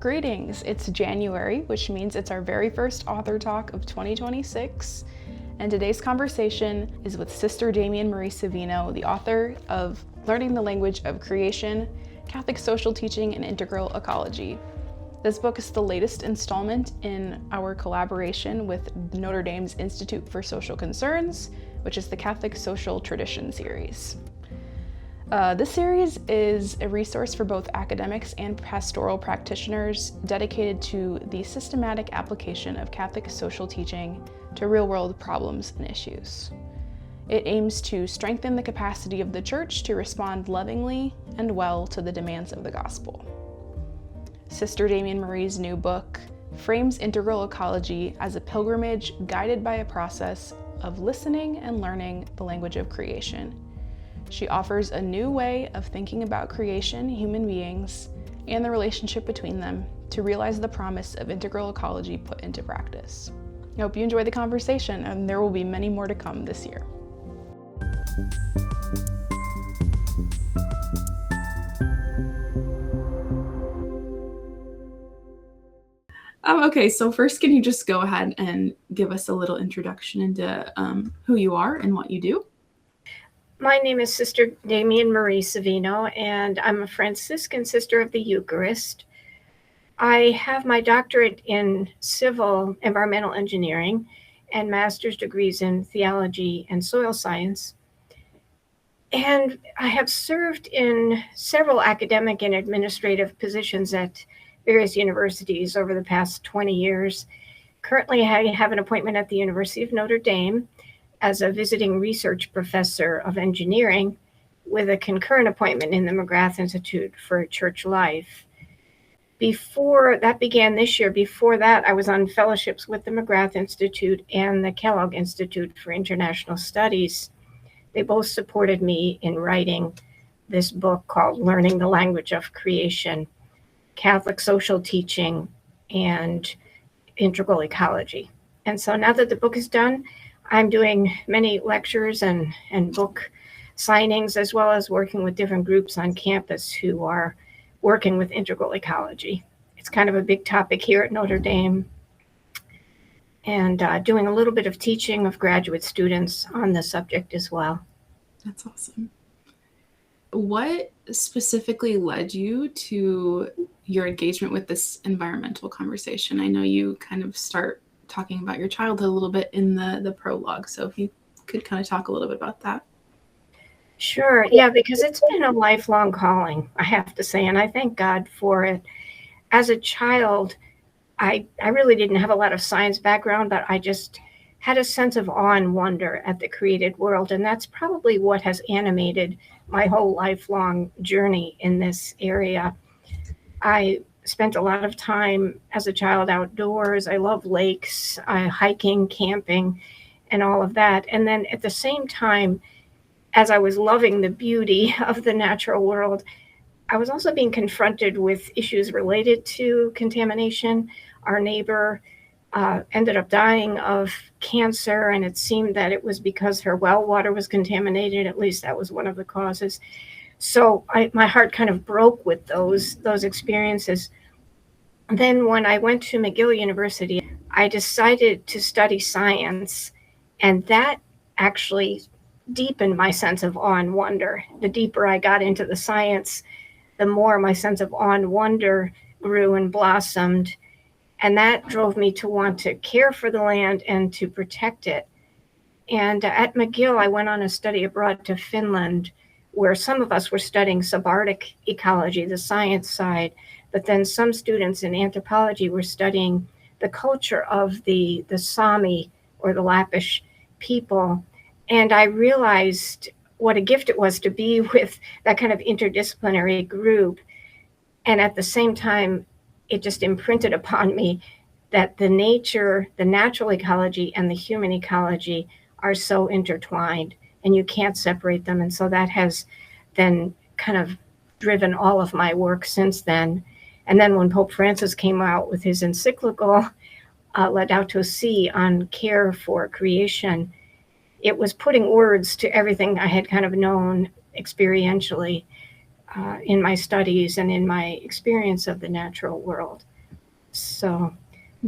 Greetings, it's January, which means it's our very first author talk of 2026, and today's conversation is with Sister Damien Marie Savino, the author of Learning the Language of Creation, Catholic Social Teaching and Integral Ecology. This book is the latest installment in our collaboration with Notre Dame's Institute for Social Concerns, which is the Catholic Social Tradition series. This series is a resource for both academics and pastoral practitioners dedicated to the systematic application of Catholic social teaching to real-world problems and issues. It aims to strengthen the capacity of the Church to respond lovingly and well to the demands of the gospel. Sister Damien Marie's new book frames integral ecology as a pilgrimage guided by a process of listening and learning the language of creation. She offers a new way of thinking about creation, human beings, and the relationship between them to realize the promise of integral ecology put into practice. I hope you enjoy the conversation, and there will be many more to come this year. Okay, so first, can you just go ahead and give us a little introduction into who you are and what you do? My name is Sister Damien Marie Savino, and I'm a Franciscan Sister of the Eucharist. I have my doctorate in civil environmental engineering and master's degrees in theology and soil science. And I have served in several academic and administrative positions at various universities over the past 20 years. Currently, I have an appointment at the University of Notre Dame as a visiting research professor of engineering with a concurrent appointment in the McGrath Institute for Church Life. Before that began this year, before that, I was on fellowships with the McGrath Institute and the Kellogg Institute for International Studies. They both supported me in writing this book called Learning the Language of Creation, Catholic Social Teaching, and Integral Ecology. And so now that the book is done, I'm doing many lectures and book signings, as well as working with different groups on campus who are working with integral ecology. It's kind of a big topic here at Notre Dame, and doing a little bit of teaching of graduate students on the subject as well. That's awesome. What specifically led you to your engagement with this environmental conversation? I know you kind of start talking about your childhood a little bit in the prologue. So if you could kind of talk a little bit about that. Sure. Yeah, because it's been a lifelong calling, I have to say, and I thank God for it. As a child, I really didn't have a lot of science background, but I just had a sense of awe and wonder at the created world. And that's probably what has animated my whole lifelong journey in this area. I spent a lot of time as a child outdoors. I love lakes, hiking, camping, and all of that. And then at the same time, as I was loving the beauty of the natural world, I was also being confronted with issues related to contamination. Our neighbor ended up dying of cancer, and it seemed that it was because her well water was contaminated. At least that was one of the causes. So my heart kind of broke with those experiences. Then when I went to McGill University, I decided to study science, and that actually deepened my sense of awe and wonder. The deeper I got into the science, the more my sense of awe and wonder grew and blossomed, and that drove me to want to care for the land and to protect it. And at McGill, I went on a study abroad to Finland, where some of us were studying subarctic ecology, the science side, but then some students in anthropology were studying the culture of the Sami or the Lappish people. And I realized what a gift it was to be with that kind of interdisciplinary group. And at the same time, it just imprinted upon me that the natural ecology and the human ecology are so intertwined, and you can't separate them. And so that has then kind of driven all of my work since then. And then when Pope Francis came out with his encyclical, Laudato Si, on care for creation, it was putting words to everything I had kind of known experientially in my studies and in my experience of the natural world. So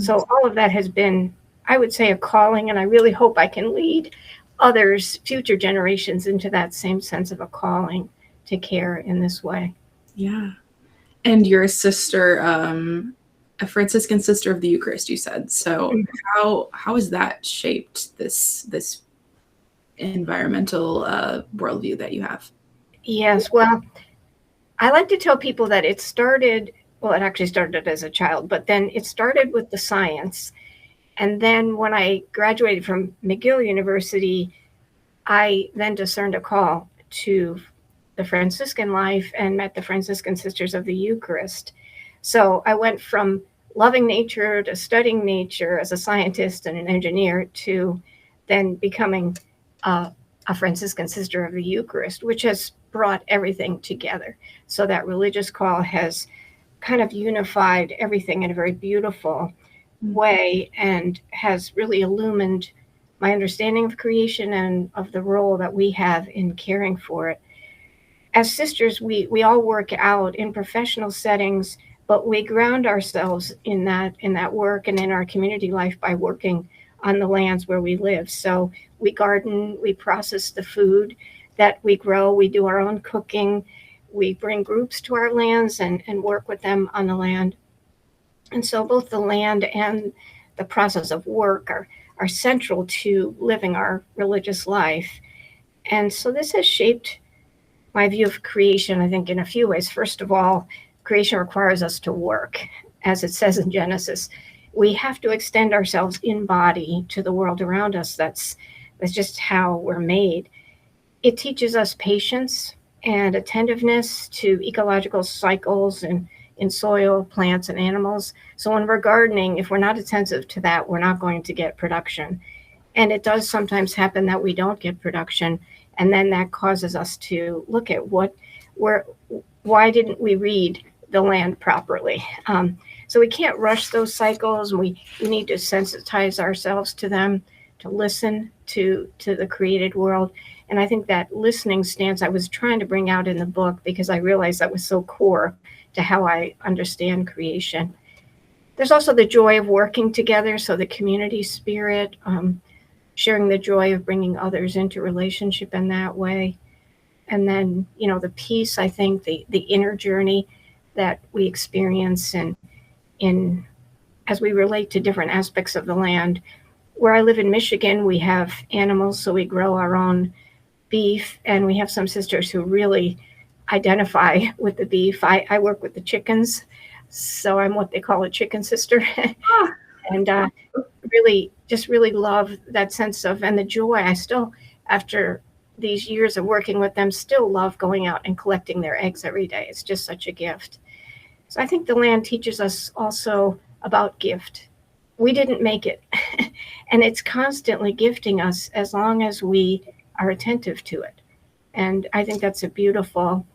all of that has been, I would say, a calling, and I really hope I can lead others, future generations, into that same sense of a calling to care in this way. Yeah. And you're a sister, a Franciscan sister of the Eucharist, you said. So how has that shaped this environmental worldview that you have? Yes, well, I like to tell people that it actually started as a child, but then it started with the science. And then when I graduated from McGill University, I then discerned a call to the Franciscan life and met the Franciscan Sisters of the Eucharist. So I went from loving nature to studying nature as a scientist and an engineer to then becoming a Franciscan Sister of the Eucharist, which has brought everything together. So that religious call has kind of unified everything in a very beautiful way and has really illumined my understanding of creation and of the role that we have in caring for it. As sisters, we all work out in professional settings, but we ground ourselves in that work and in our community life by working on the lands where we live. So we garden, we process the food that we grow, we do our own cooking, we bring groups to our lands and work with them on the land. And so both the land and the process of work are central to living our religious life. And so this has shaped my view of creation, I think, in a few ways. First of all, creation requires us to work. As it says in Genesis, we have to extend ourselves in body to the world around us. That's just how we're made. It teaches us patience and attentiveness to ecological cycles and in soil, plants, and animals. So when we're gardening, if we're not attentive to that, we're not going to get production. And it does sometimes happen that we don't get production. And then that causes us to look at why didn't we read the land properly? So we can't rush those cycles. We need to sensitize ourselves to them, to listen to the created world. And I think that listening stance I was trying to bring out in the book because I realized that was so core to how I understand creation. There's also the joy of working together, so the community spirit, sharing the joy of bringing others into relationship in that way. And then, the peace, I think, the inner journey that we experience in as we relate to different aspects of the land. Where I live in Michigan, we have animals, so we grow our own beef, and we have some sisters who really identify with the beef. I work with the chickens, so I'm what they call a chicken sister. And really love that sense of, and the joy. I still, after these years of working with them, still love going out and collecting their eggs every day. It's just such a gift. So I think the land teaches us also about gift. We didn't make it, and it's constantly gifting us as long as we are attentive to it. And I think that's a beautiful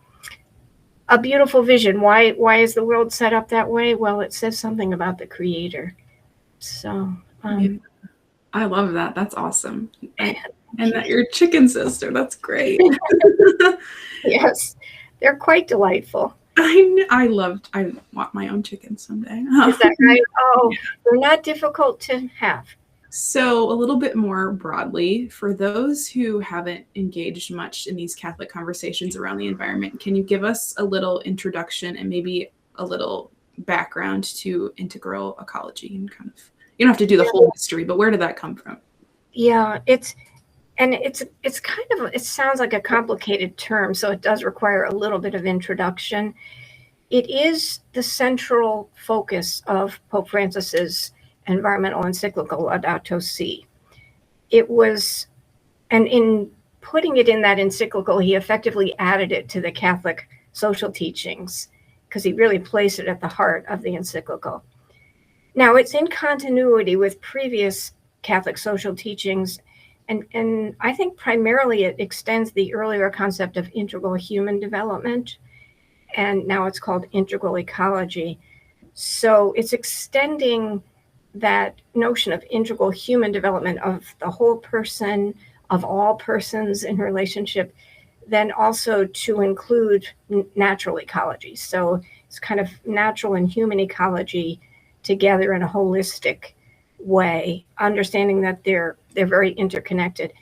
vision. Why is the world set up that way? Well, it says something about the Creator. So I love that. That's awesome. And that you're chicken sister. That's great. Yes, they're quite delightful. I want my own chicken someday. Is that right? Oh, they're not difficult to have. So a little bit more broadly, for those who haven't engaged much in these Catholic conversations around the environment, can you give us a little introduction and maybe a little background to integral ecology and kind of, you don't have to do the whole history, but where did that come from? Yeah, it's kind of, it sounds like a complicated term, so it does require a little bit of introduction. It is the central focus of Pope Francis's environmental encyclical Laudato Si. It was, and in putting it in that encyclical, he effectively added it to the Catholic social teachings because he really placed it at the heart of the encyclical. Now, it's in continuity with previous Catholic social teachings, and I think primarily it extends the earlier concept of integral human development, and now it's called integral ecology. So it's extending that notion of integral human development of the whole person, of all persons in relationship, then also to include natural ecology. So it's kind of natural and human ecology together in a holistic way, understanding that they're very interconnected.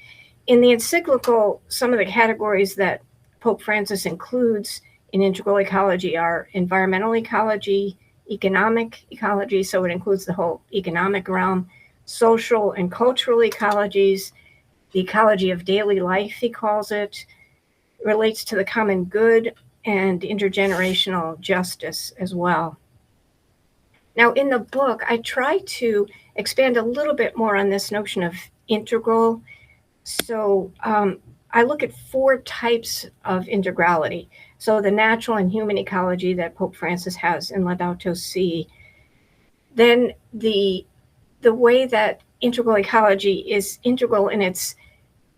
In the encyclical, some of the categories that Pope Francis includes in integral ecology are environmental ecology, economic ecology, so it includes the whole economic realm, social and cultural ecologies, the ecology of daily life, he calls it, relates to the common good, and intergenerational justice as well. Now, in the book, I try to expand a little bit more on this notion of integral. So I look at 4 types of integrality. So the natural and human ecology that Pope Francis has in Laudato Si. Then the way that integral ecology is integral in its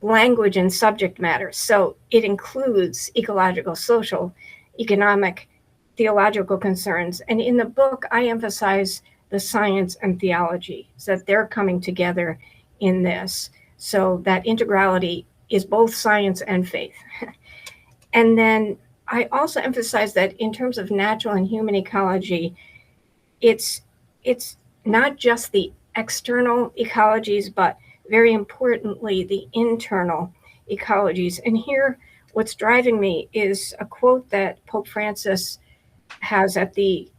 language and subject matter. So it includes ecological, social, economic, theological concerns. And in the book, I emphasize the science and theology, so that they're coming together in this. So that integrality is both science and faith. And then I also emphasize that in terms of natural and human ecology, it's not just the external ecologies, but very importantly, the internal ecologies. And here, what's driving me is a quote that Pope Francis has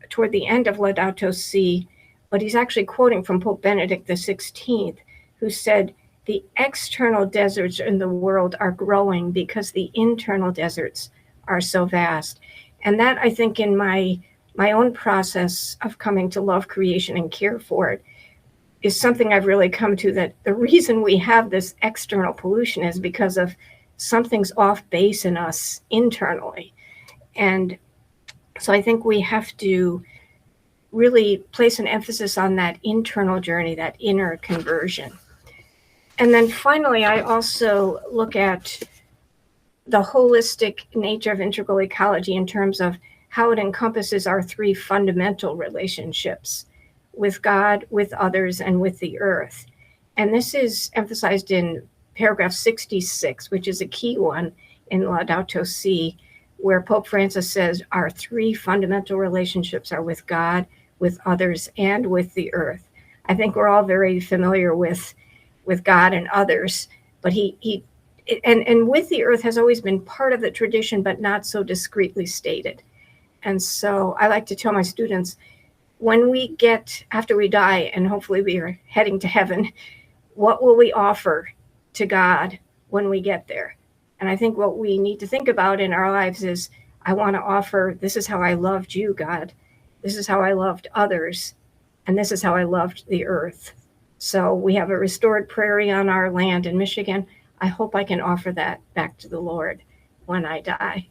toward the end of Laudato Si, but he's actually quoting from Pope Benedict XVI, who said, "The external deserts in the world are growing because the internal deserts are so vast." And that, I think, in my own process of coming to love creation and care for it, is something I've really come to, that the reason we have this external pollution is because of something's off base in us internally. And so I think we have to really place an emphasis on that internal journey, that inner conversion. And then finally, I also look at the holistic nature of integral ecology in terms of how it encompasses our 3 fundamental relationships: with God, with others, and with the earth. And this is emphasized in paragraph 66, which is a key one in Laudato Si, where Pope Francis says our 3 fundamental relationships are with God, with others, and with the earth. I think we're all very familiar with God and others, but he with the earth has always been part of the tradition, but not so discreetly stated. And so I like to tell my students, when we get, after we die, and hopefully we are heading to heaven, what will we offer to God when we get there? And I think what we need to think about in our lives is, I want to offer, this is how I loved you, God. This is how I loved others. And this is how I loved the earth. So we have a restored prairie on our land in Michigan. I hope I can offer that back to the Lord when I die.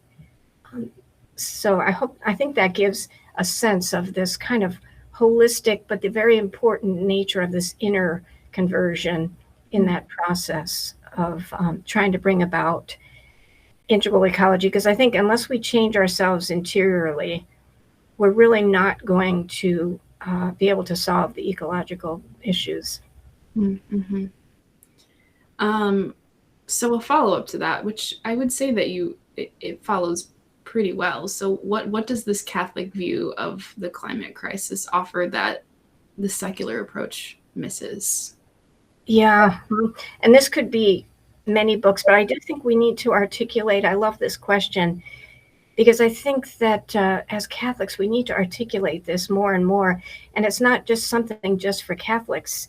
So I think that gives a sense of this kind of holistic, but the very important nature of this inner conversion in that process of trying to bring about integral ecology. Because I think unless we change ourselves interiorly, we're really not going to be able to solve the ecological issues. Mm-hmm. So a follow-up to that, which I would say that it follows pretty well. So what does this Catholic view of the climate crisis offer that the secular approach misses? Yeah, and this could be many books, but I do think we need to articulate, I love this question, because I think that as Catholics, we need to articulate this more and more. And it's not just something just for Catholics.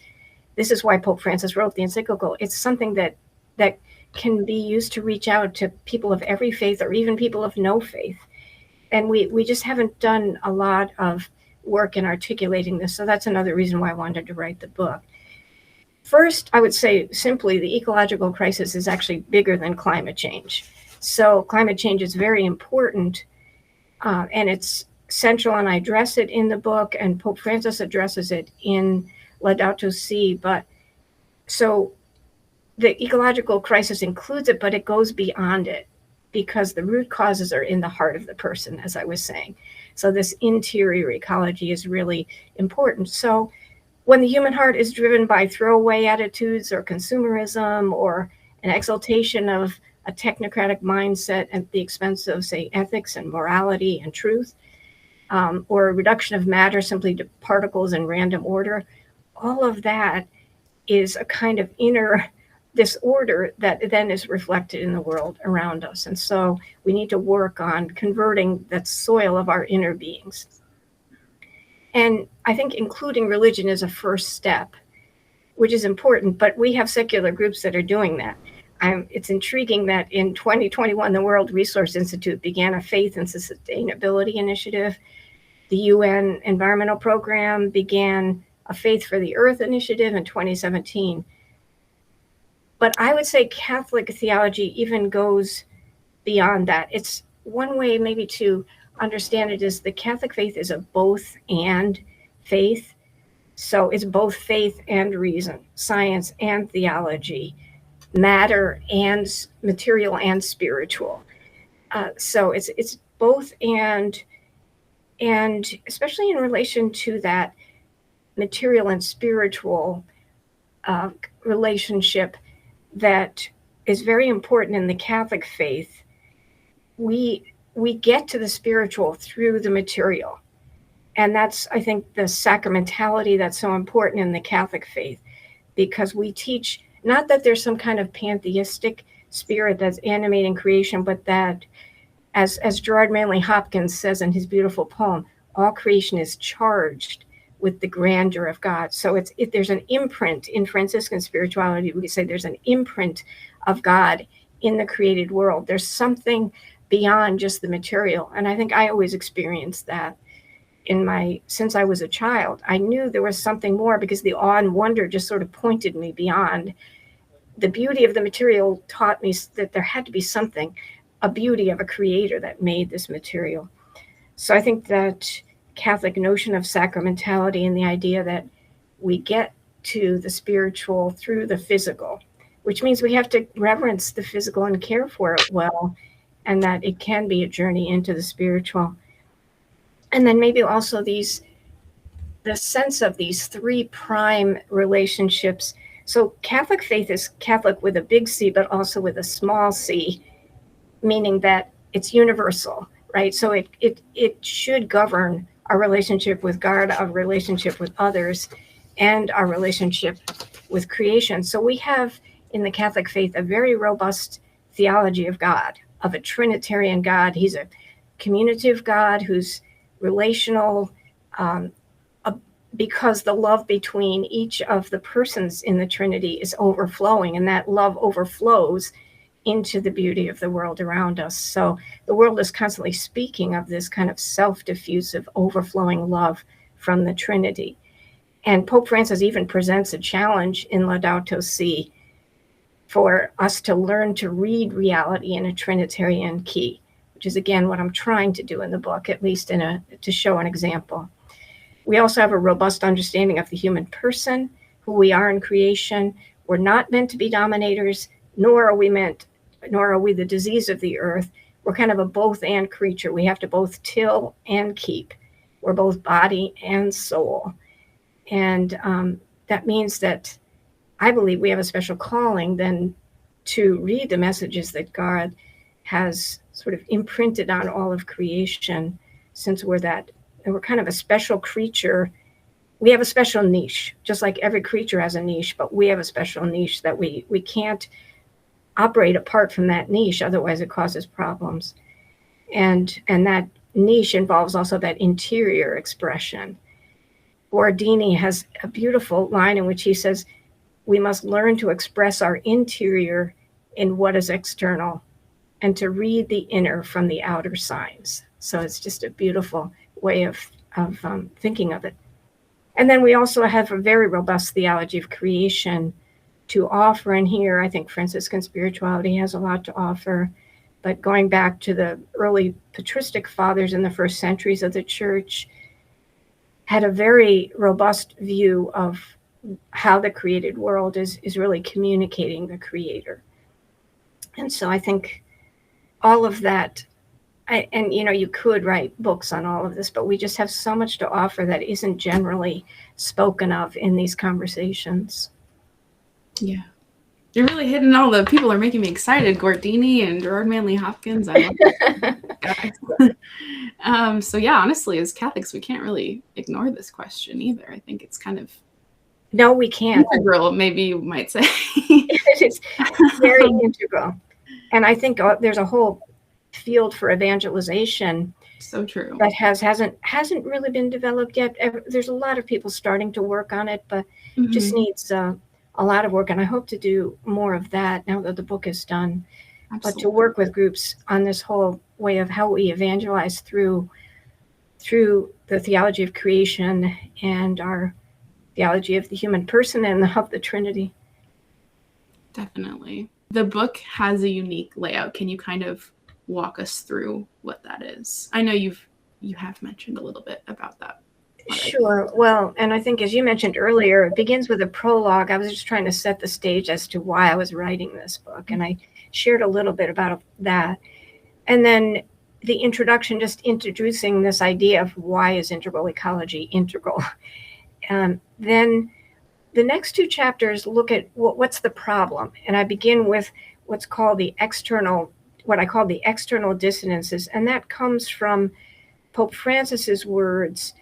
This is why Pope Francis wrote the encyclical. It's something that can be used to reach out to people of every faith, or even people of no faith. And we just haven't done a lot of work in articulating this. So that's another reason why I wanted to write the book. First, I would say simply the ecological crisis is actually bigger than climate change. So climate change is very important, and it's central, and I address it in the book, and Pope Francis addresses it in Laudato Si. But so the ecological crisis includes it, but it goes beyond it, because the root causes are in the heart of the person, as I was saying. So this interior ecology is really important. So when the human heart is driven by throwaway attitudes or consumerism or an exaltation of a technocratic mindset at the expense of, say, ethics and morality and truth, or a reduction of matter simply to particles in random order. All of that is a kind of inner disorder that then is reflected in the world around us. And so we need to work on converting that soil of our inner beings. And I think including religion is a first step, which is important, but we have secular groups that are doing that. It's intriguing that in 2021, the World Resource Institute began a faith and sustainability initiative. The UN Environmental Program began a Faith for the Earth initiative in 2017. But I would say Catholic theology even goes beyond that. It's one way maybe to understand it is the Catholic faith is a both and faith. So it's both faith and reason, science and theology, matter and material and spiritual. So it's both and especially in relation to that material and spiritual relationship that is very important in the Catholic faith. We get to the spiritual through the material. And that's, I think, the sacramentality that's so important in the Catholic faith, because we teach not that there's some kind of pantheistic spirit that's animating creation, but that, as Gerard Manley Hopkins says in his beautiful poem, all creation is charged with the grandeur of God. So there's an imprint in Franciscan spirituality. We could say there's an imprint of God in the created world. There's something beyond just the material. And I think I always experienced that since I was a child. I knew there was something more because the awe and wonder just sort of pointed me beyond. The beauty of the material taught me that there had to be something, a beauty of a creator that made this material. So I think that Catholic notion of sacramentality and the idea that we get to the spiritual through the physical, which means we have to reverence the physical and care for it well, and that it can be a journey into the spiritual. And then maybe also the sense of these three prime relationships. So Catholic faith is Catholic with a big C, but also with a small c, meaning that it's universal, right? So it should govern our relationship with God, our relationship with others, and our relationship with creation. So we have in the Catholic faith a very robust theology of God, of a Trinitarian God. He's a communicative God who's relational, because the love between each of the persons in the Trinity is overflowing, and that love overflows into the beauty of the world around us. So the world is constantly speaking of this kind of self-diffusive, overflowing love from the Trinity. And Pope Francis even presents a challenge in Laudato Si for us to learn to read reality in a Trinitarian key, which is, again, what I'm trying to do in the book, at least to show an example. We also have a robust understanding of the human person, who we are in creation. We're not meant to be dominators, nor are we the disease of the earth. We're kind of a both and creature. We have to both till and keep. We're both body and soul. And that means that I believe we have a special calling then to read the messages that God has sort of imprinted on all of creation, since we're kind of a special creature. We have a special niche, just like every creature has a niche, but we have a special niche that we can't operate apart from that niche, otherwise it causes problems. And that niche involves also that interior expression. Guardini has a beautiful line in which he says, we must learn to express our interior in what is external and to read the inner from the outer signs. So it's just a beautiful way of thinking of it. And then we also have a very robust theology of creation to offer. And here, I think Franciscan spirituality has a lot to offer. But going back to the early patristic fathers in the first centuries of the church, had a very robust view of how the created world is really communicating the creator. And so I think all of that, you could write books on all of this, but we just have so much to offer that isn't generally spoken of in these conversations. Yeah. You're really hitting all the people are making me excited. Gordini and Gerard Manley Hopkins. I love that guys. So yeah, honestly, as Catholics, we can't really ignore this question either. I think it's kind of no, we can't. Integral, maybe you might say. It's very integral. And I think there's a whole field for evangelization. So true. That hasn't really been developed yet. There's a lot of people starting to work on it, but just needs a lot of work. And I hope to do more of that now that the book is done. Absolutely. But to work with groups on this whole way of how we evangelize through the theology of creation and our theology of the human person and of the Trinity. Definitely. The book has a unique layout. Can you kind of walk us through what that is? I know you have mentioned a little bit about that. Sure. Well, and I think as you mentioned earlier, it begins with a prologue. I was just trying to set the stage as to why I was writing this book, and I shared a little bit about that. And then the introduction, just introducing this idea of why is integral ecology integral. Then the next two chapters look at what's the problem. And I begin with what I call the external dissonances. And that comes from Pope Francis's words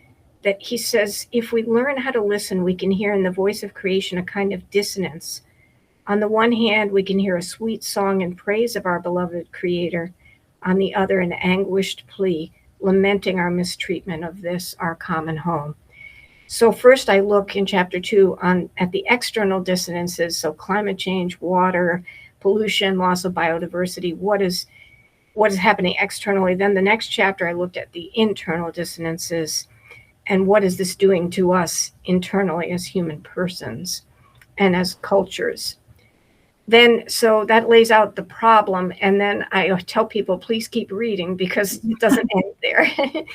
that he says, if we learn how to listen, we can hear in the voice of creation a kind of dissonance. On the one hand, we can hear a sweet song in praise of our beloved Creator. On the other, an anguished plea, lamenting our mistreatment of this, our common home. So first I look in chapter 2 at the external dissonances, so climate change, water, pollution, loss of biodiversity, what is happening externally. Then the next chapter I looked at the internal dissonances and what is this doing to us internally as human persons and as cultures. Then, so that lays out the problem, and then I tell people, please keep reading because it doesn't end there.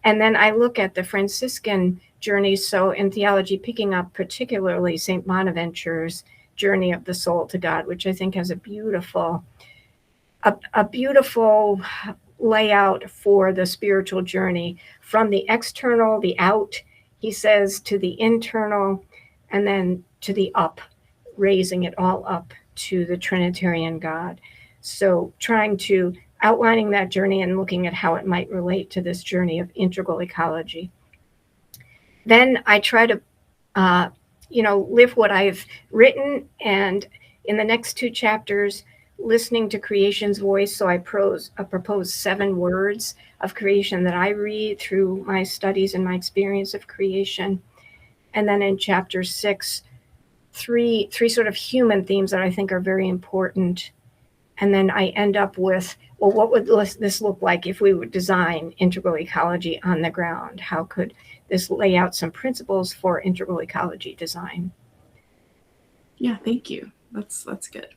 And then I look at the Franciscan journey, so in theology, picking up particularly St. Bonaventure's journey of the soul to God, which I think has a beautiful layout for the spiritual journey from the external, the out, he says, to the internal, and then to the up, raising it all up to the Trinitarian God. So outlining that journey and looking at how it might relate to this journey of integral ecology. Then I try to, live what I've written, and in the next two chapters, listening to creation's voice. So I propose 7 words of creation that I read through my studies and my experience of creation. And then in chapter 6, three sort of human themes that I think are very important. And then I end up with, well, what would this look like if we would design integral ecology on the ground? How could this lay out some principles for integral ecology design? Yeah, thank you. That's good.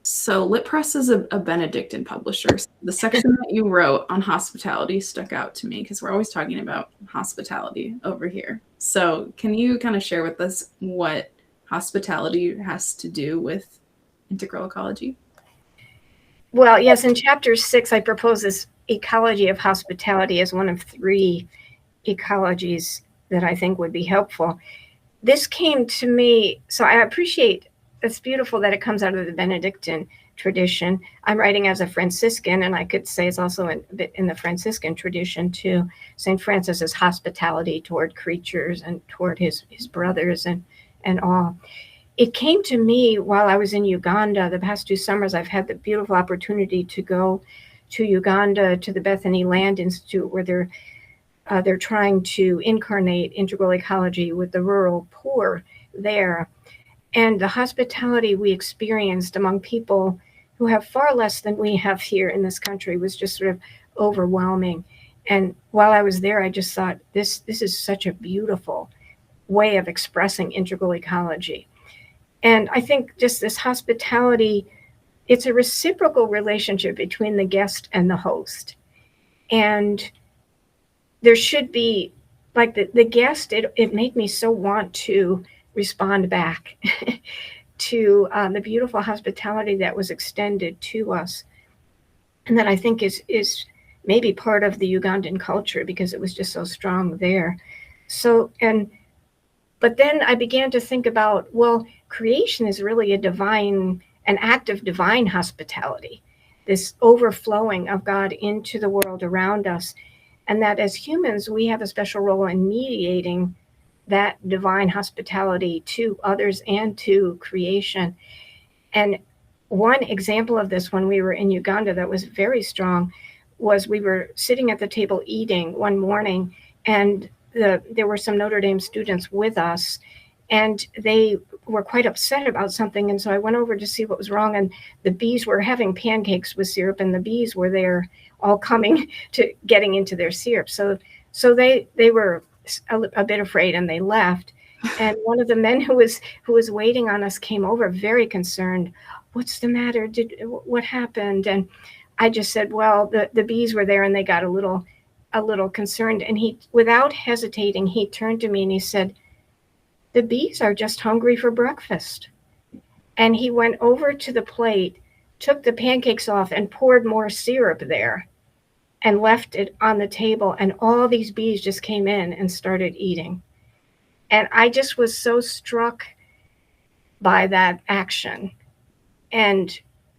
So Lit Press is a Benedictine publisher. The section that you wrote on hospitality stuck out to me because we're always talking about hospitality over here. So can you kind of share with us what hospitality has to do with integral ecology? Well, yes, in chapter 6, I propose this ecology of hospitality as one of 3 ecologies that I think would be helpful. This came to me, so I appreciate, it's beautiful that it comes out of the Benedictine tradition. I'm writing as a Franciscan, and I could say it's also in the Franciscan tradition too. St. Francis's hospitality toward creatures and toward his brothers and all. It came to me while I was in Uganda. The past 2 summers, I've had the beautiful opportunity to go to Uganda, to the Bethany Land Institute, where they're trying to incarnate integral ecology with the rural poor there. And the hospitality we experienced among people who have far less than we have here in this country was just sort of overwhelming. And while I was there, I just thought, this is such a beautiful way of expressing integral ecology. And I think just this hospitality, it's a reciprocal relationship between the guest and the host. And there should be, like the guest, it made me so want to respond back to the beautiful hospitality that was extended to us. And that I think is maybe part of the Ugandan culture because it was just so strong there. So, But then I began to think about, well, creation is really an act of divine hospitality, this overflowing of God into the world around us. And that as humans, we have a special role in mediating that divine hospitality to others and to creation. And one example of this, when we were in Uganda, that was very strong, was we were sitting at the table eating one morning, and there were some Notre Dame students with us, and they were quite upset about something. And so I went over to see what was wrong, and the bees were having pancakes with syrup, and the bees were there all coming to getting into their syrup. So they were a bit afraid, and they left. And one of the men who was waiting on us came over very concerned. What's the matter? What happened? And I just said, well, the bees were there, and they got a little concerned. And he, without hesitating, he turned to me and he said, the bees are just hungry for breakfast. And he went over to the plate, took the pancakes off, and poured more syrup there and left it on the table. And all these bees just came in and started eating. And I just was so struck by that action. And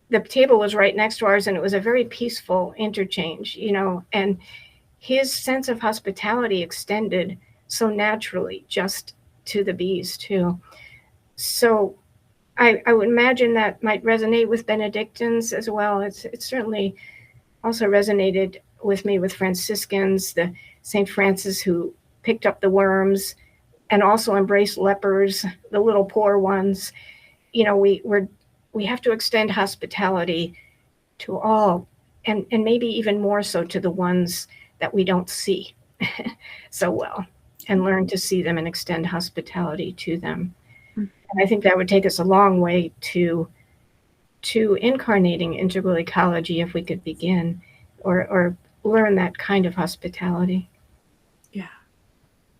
the table was right next to ours, and it was a very peaceful interchange, and his sense of hospitality extended so naturally just to the bees too. So I would imagine that might resonate with Benedictines as well. It certainly also resonated with me with Franciscans, the St. Francis who picked up the worms and also embraced lepers, the little poor ones. We have to extend hospitality to all, and maybe even more so to the ones that we don't see so well, and learn to see them and extend hospitality to them. And I think that would take us a long way to incarnating integral ecology if we could begin or learn that kind of hospitality. Yeah,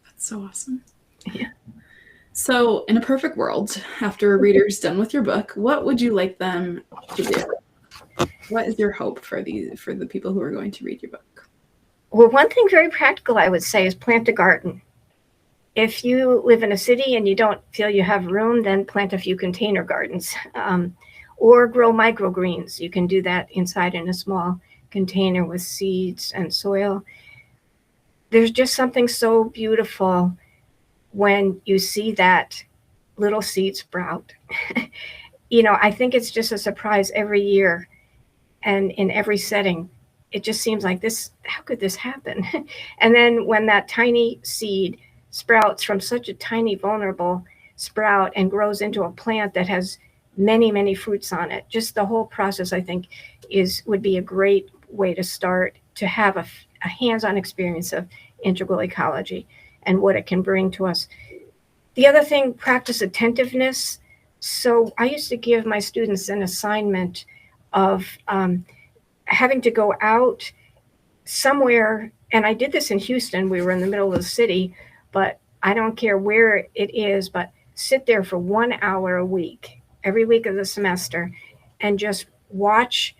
that's so awesome. Yeah. So in a perfect world, after a reader's done with your book, what would you like them to do? What is your hope for the people who are going to read your book? Well, one thing very practical I would say is plant a garden. If you live in a city and you don't feel you have room, then plant a few container gardens, or grow microgreens. You can do that inside in a small container with seeds and soil. There's just something so beautiful when you see that little seed sprout. I think it's just a surprise every year, and in every setting. It just seems like this, how could this happen? And then when that tiny seed sprouts from such a tiny, vulnerable sprout and grows into a plant that has many, many fruits on it, just the whole process, I think, would be a great way to start to have a hands-on experience of integral ecology and what it can bring to us. The other thing, practice attentiveness. So I used to give my students an assignment of having to go out somewhere, and I did this in Houston. We were in the middle of the city, but I don't care where it is, but sit there for 1 hour a week, every week of the semester, and just watch,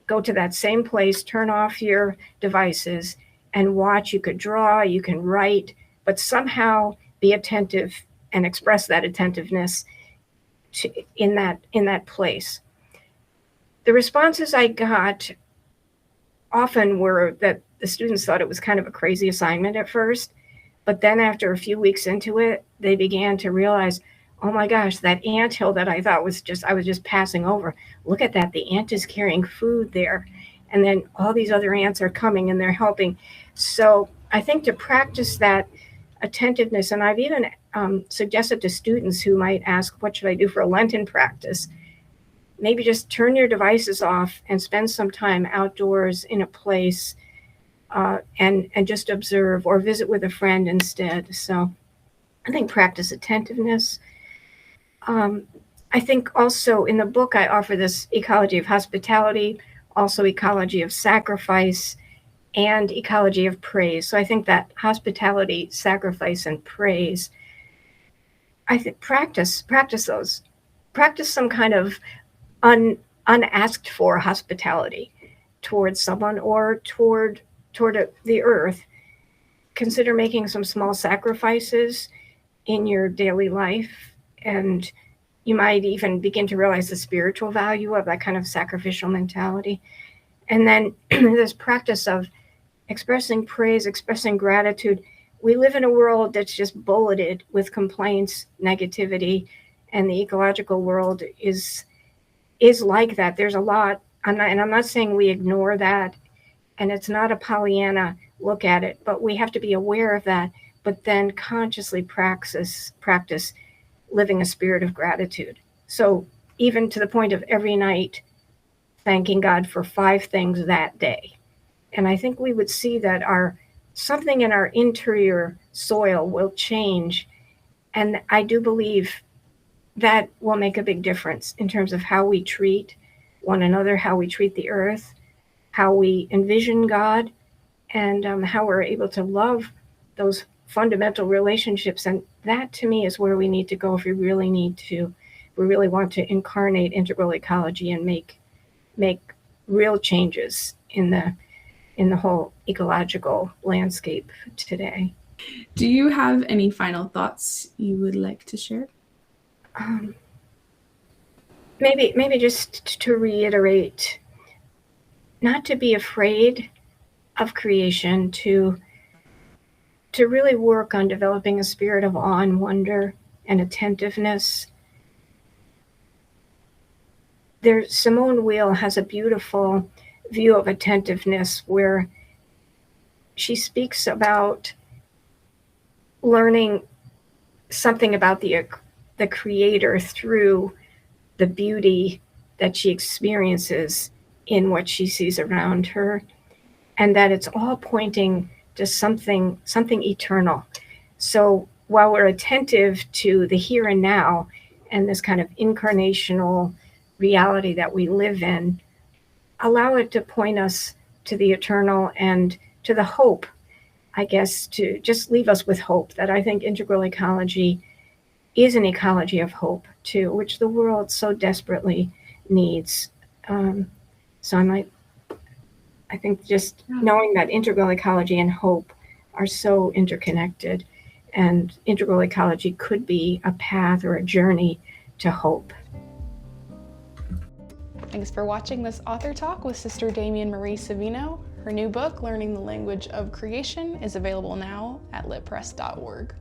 go to that same place, turn off your devices, and watch. You could draw, you can write, but somehow be attentive and express that attentiveness in that place. The responses I got often were that the students thought it was kind of a crazy assignment at first, but then after a few weeks into it, they began to realize, oh my gosh, that anthill that I thought I was just passing over. Look at that, the ant is carrying food there. And then all these other ants are coming and they're helping. So I think to practice that attentiveness, and I've even suggested to students who might ask, what should I do for a Lenten practice? Maybe just turn your devices off and spend some time outdoors in a place and just observe, or visit with a friend instead. So I think practice attentiveness. I think also in the book, I offer this ecology of hospitality, also ecology of sacrifice, and ecology of praise. So I think that hospitality, sacrifice, and praise, I think practice those. Practice some kind of unasked for hospitality towards someone or toward the earth. Consider making some small sacrifices in your daily life. And you might even begin to realize the spiritual value of that kind of sacrificial mentality. And then this practice of expressing praise, expressing gratitude. We live in a world that's just bulleted with complaints, negativity, and the ecological world is like that. There's a lot, I'm not saying we ignore that, and it's not a Pollyanna look at it, but we have to be aware of that, but then consciously practice living a spirit of gratitude. So even to the point of every night thanking God for 5 things that day. And I think we would see that something in our interior soil will change. And I do believe that will make a big difference in terms of how we treat one another, how we treat the earth, how we envision God, and how we're able to love those fundamental relationships. And that, to me, is where we need to go if we really want to incarnate integral ecology and make real changes in the whole ecological landscape today. Do you have any final thoughts you would like to share? Maybe just to reiterate, not to be afraid of creation, to really work on developing a spirit of awe and wonder and attentiveness. Simone Weil has a beautiful view of attentiveness where she speaks about learning something about the creator through the beauty that she experiences in what she sees around her, and that it's all pointing to something eternal. So while we're attentive to the here and now and this kind of incarnational reality that we live in, allow it to point us to the eternal and to the hope, I guess, to just leave us with hope, that I think integral ecology is an ecology of hope too, which the world so desperately needs. So I think just knowing that integral ecology and hope are so interconnected, and integral ecology could be a path or a journey to hope. Thanks for watching this author talk with Sister Damien Marie Savino. Her new book, Learning the Language of Creation, is available now at litpress.org.